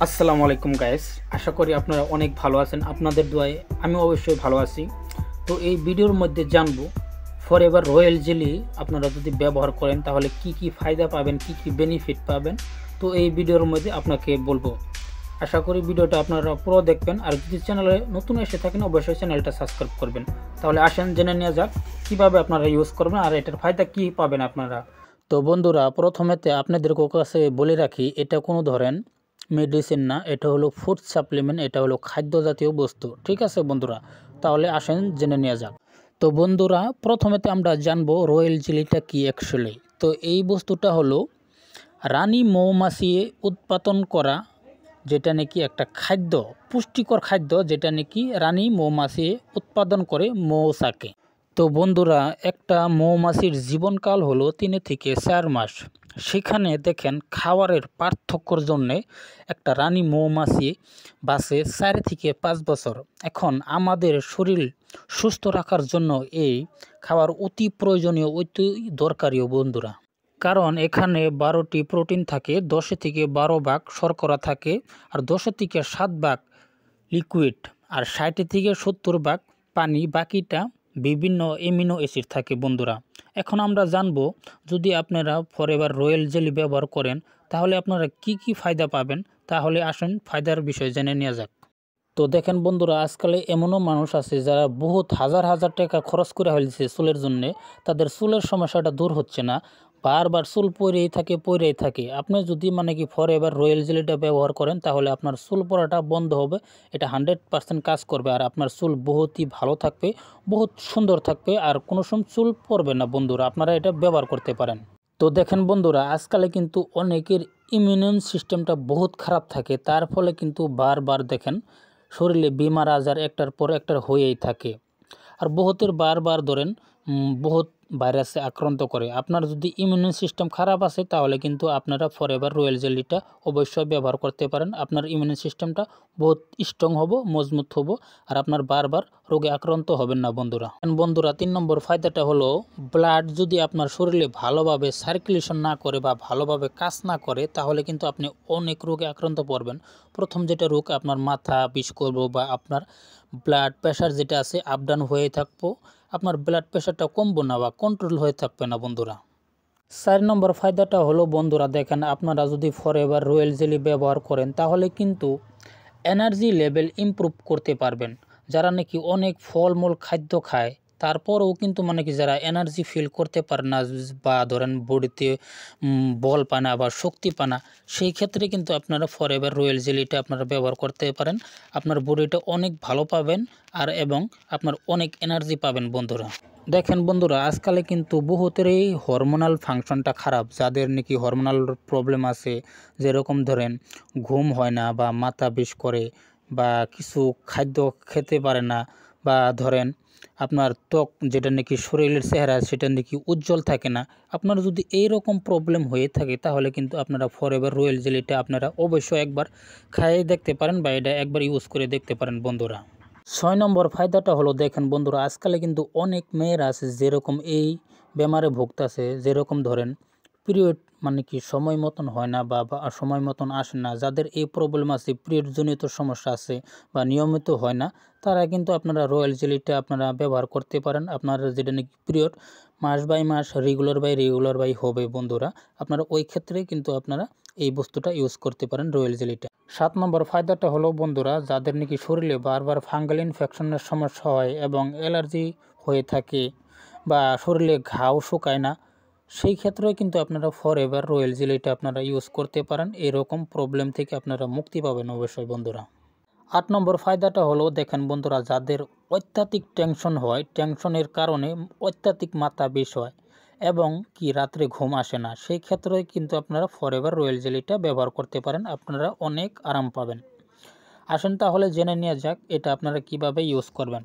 আসসালামু আলাইকুম গাইস, আশা করি আপনারা অনেক ভালো আছেন। আপনাদের দোয়ায় আমি অবশ্যই ভালো আছি। তো এই ভিডিওর মধ্যে জানবো ফরএভার রয়্যাল জেলি আপনারা যদি ব্যবহার করেন তাহলে কি কি ফায়দা পাবেন, কি কি বেনিফিট পাবেন। তো এই ভিডিওর মধ্যে আপনাকে বলবো। আশা করি ভিডিওটা আপনারা পুরো দেখবেন, আর যদি চ্যানেলে নতুন এসে থাকেন অবশ্যই চ্যানেলটা সাবস্ক্রাইব করবেন। তাহলে আসেন জেনে নেওয়া যাক কীভাবে আপনারা ইউজ করবেন আর এটার ফায়দা কী পাবেন আপনারা। তো বন্ধুরা, প্রথমেতে আপনাদের কাছে বলে রাখি, এটা কোনো ধরেন মেডিসিন না, এটা হলো ফুড সাপ্লিমেন্ট, এটা হলো খাদ্য জাতীয় বস্তু। ঠিক আছে বন্ধুরা, তাহলে আসেন জেনে নেওয়া যাক। তো বন্ধুরা, প্রথমেতে আমরা জানবো রয়্যাল জেলিটা কি অ্যাকচুয়ালি। তো এই বস্তুটা হলো রানী মৌমাছি উৎপাদন করা, যেটা নাকি একটা খাদ্য, পুষ্টিকর খাদ্য, যেটা নাকি রানী মৌমাছি উৎপাদন করে মৌচাকে। তো বন্ধুরা, একটা মৌমাছির জীবনকাল হলো 3 থেকে 4 মাস। সেখানে দেখেন খাবারের পার্থক্যর জন্যে একটা রানী মৌমাছি বাঁচে 4 থেকে 5 বছর। এখন আমাদের শরীর সুস্থ রাখার জন্য এই খাবার অতি প্রয়োজনীয়, অতি দরকারিও বন্ধুরা। কারণ এখানে 12টি প্রোটিন থাকে, 10 থেকে 12 ভাগ শর্করা থাকে, আর 10 থেকে 7 ভাগ লিকুইড, আর 60 থেকে 70 ভাগ পানি, বাকিটা বিভিন্ন এমিনো অ্যাসিড থাকে বন্ধুরা। এখন আমরা জানবো, যদি আপনারা ফরএভার রয়্যাল জেলি ব্যবহার করেন তাহলে আপনারা কি কি ফায়দা পাবেন। তাহলে আসুন ফায়দার বিষয় জেনে নেওয়া যাক। তো দেখেন বন্ধুরা, আজকালে এমনও মানুষ আছে যারা বহুত হাজার হাজার টাকা খরচ করে ফেলছে চুলের জন্যে, তাদের চুলের সমস্যাটা দূর হচ্ছে না, বারবার চুল পড়েই থাকে। আপনি যদি কি ফরএভার রয়্যাল জেলিটা ব্যবহার করেন তাহলে আপনার চুল পড়াটা বন্ধ হবে। এটা 100% কাজ করবে, আর আপনার চুল বহুতই ভালো থাকবে, বহুত সুন্দর থাকবে, আর কোনো সময় চুল পড়বে না বন্ধুরা। আপনারা এটা ব্যবহার করতে পারেন। তো দেখেন বন্ধুরা, আজকালে কিন্তু অনেকের ইমিউন সিস্টেমটা বহুত খারাপ থাকে, তার ফলে কিন্তু বারবার দেখেন শরীরে বেমার আজার একটার পর একটার হয়েই থাকে। আর বহুতের বারবার ধরেন বহুত ভাইরাসে আক্রান্ত করে। আপনার যদি ইমিউন সিস্টেম খারাপ আছে তাহলে কিন্তু আপনারা ফরএভার রয়্যাল জেলিটা অবশ্যই ব্যবহার করতে পারেন। আপনার ইমিউন সিস্টেমটা বহুত স্ট্রং হবো, মজবুত হবো, আর আপনার বারবার রোগে আক্রান্ত হবেন না বন্ধুরা। 3 নম্বর ফায়দাটা হলো, ব্লাড যদি আপনার শরীরে ভালোভাবে সার্কুলেশন না করে বা ভালোভাবে কাজ না করে তাহলে কিন্তু আপনি অনেক রোগে আক্রান্ত পড়বেন। প্রথম যেটা রোগ, আপনার মাথা বিষ করবো, বা আপনার ব্লাড প্রেশার যেটা আছে আপ ডাউন হয়ে থাকবো, আপনার ব্লাড প্রেশারটা কমবো না বা কন্ট্রোল হয়ে থাকবে না বন্ধুরা। 4 নম্বর ফায়দাটা হলো বন্ধুরা, দেখেন আপনারা যদি ফরএভার রয়্যাল জেলি ব্যবহার করেন তাহলে কিন্তু এনার্জি লেভেল ইমপ্রুভ করতে পারবেন। যারা নাকি অনেক ফলমূল খাদ্য খায় তারপরেও কিন্তু যারা এনার্জি ফিল করতে পারে না, বা ধরেন বডিতে বল পায় না বা শক্তি পায় না, সেই ক্ষেত্রে কিন্তু আপনারা ফরএভার রয়্যাল জেলিটা আপনারা ব্যবহার করতে পারেন। আপনার বডিটা অনেক ভালো পাবেন, আর এবং আপনার অনেক এনার্জি পাবেন বন্ধুরা। দেখেন বন্ধুরা, আজকালে কিন্তু বহুতেরই হরমোনাল ফাংশনটা খারাপ, যাদের নাকি হরমোনাল প্রবলেম আছে, যেরকম ধরেন ঘুম হয় না, বা মাথা বিষ করে, বা কিছু খাদ্য খেতে পারে না, বা ধরেন আপনার ত্বক যেটা নাকি শরীরের চেহারা সেটা নাকি উজ্জ্বল থাকে না। আপনার যদি এই রকম প্রবলেম হয়ে থাকে তাহলে কিন্তু আপনারা ফরএভার রয়্যাল জেলিটা আপনারা অবশ্যই একবার খাইয়ে দেখতে পারেন, বা এটা একবার ইউজ করে দেখতে পারেন বন্ধুরা। 6 নম্বর ফায়দাটা হলো, দেখেন বন্ধুরা, আজকালে কিন্তু অনেক মেয়েরা আছে যেরকম এই বেমারে ভুগতেছে, যেরকম ধরেন পিরিয়ড কি সময় মতন হয় না, বা সময় মতন আসে না, যাদের এই প্রবলেম আছে, পিরিয়ডজনিত সমস্যা আছে বা নিয়মিত হয় না, তারা কিন্তু আপনারা রয়্যাল জেলিটা আপনারা ব্যবহার করতে পারেন। আপনারা যেটা নাকি পিরিয়ড মাস বাই মাস, রেগুলার বাই হবে বন্ধুরা, আপনারা ওই ক্ষেত্রে কিন্তু আপনারা এই বস্তুটা ইউজ করতে পারেন, রয়্যাল জেলিটা। 7 নম্বর ফায়দাটা হলো বন্ধুরা, যাদের নাকি শরীরে বারবার ফাঙ্গাল ইনফেকশনের সমস্যা হয় এবং অ্যালার্জি হয়ে থাকে, বা শরীরে ঘাও শুকায় না, সেই ক্ষেত্রে কিন্তু আপনারা ফরএভার রয়্যাল জেলিটা আপনারা ইউজ করতে পারেন। এরকম প্রবলেম থেকে আপনারা মুক্তি পাবেন অবশ্যই বন্ধুরা। 8 নম্বর ফায়দাটা হলো, দেখেন বন্ধুরা, যাদের অত্যাধিক টেনশন হয়, টেনশনের কারণে অত্যাধিক মাথা বিষ হয় এবং রাত্রে ঘুম আসে না, সেই ক্ষেত্রে কিন্তু আপনারা ফরএভার রয়্যাল জেলিটা ব্যবহার করতে পারেন, আপনারা অনেক আরাম পাবেন। আসেন তাহলে জেনে নেওয়া যাক এটা আপনারা কিভাবে ইউজ করবেন।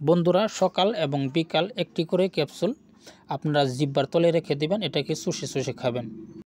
বন্ধুরা, সকাল এবং বিকাল একটি করে ক্যাপসুল আপনারা জিহ্বার তলে রেখে দিবেন, এটাকে চুষে খাবেন।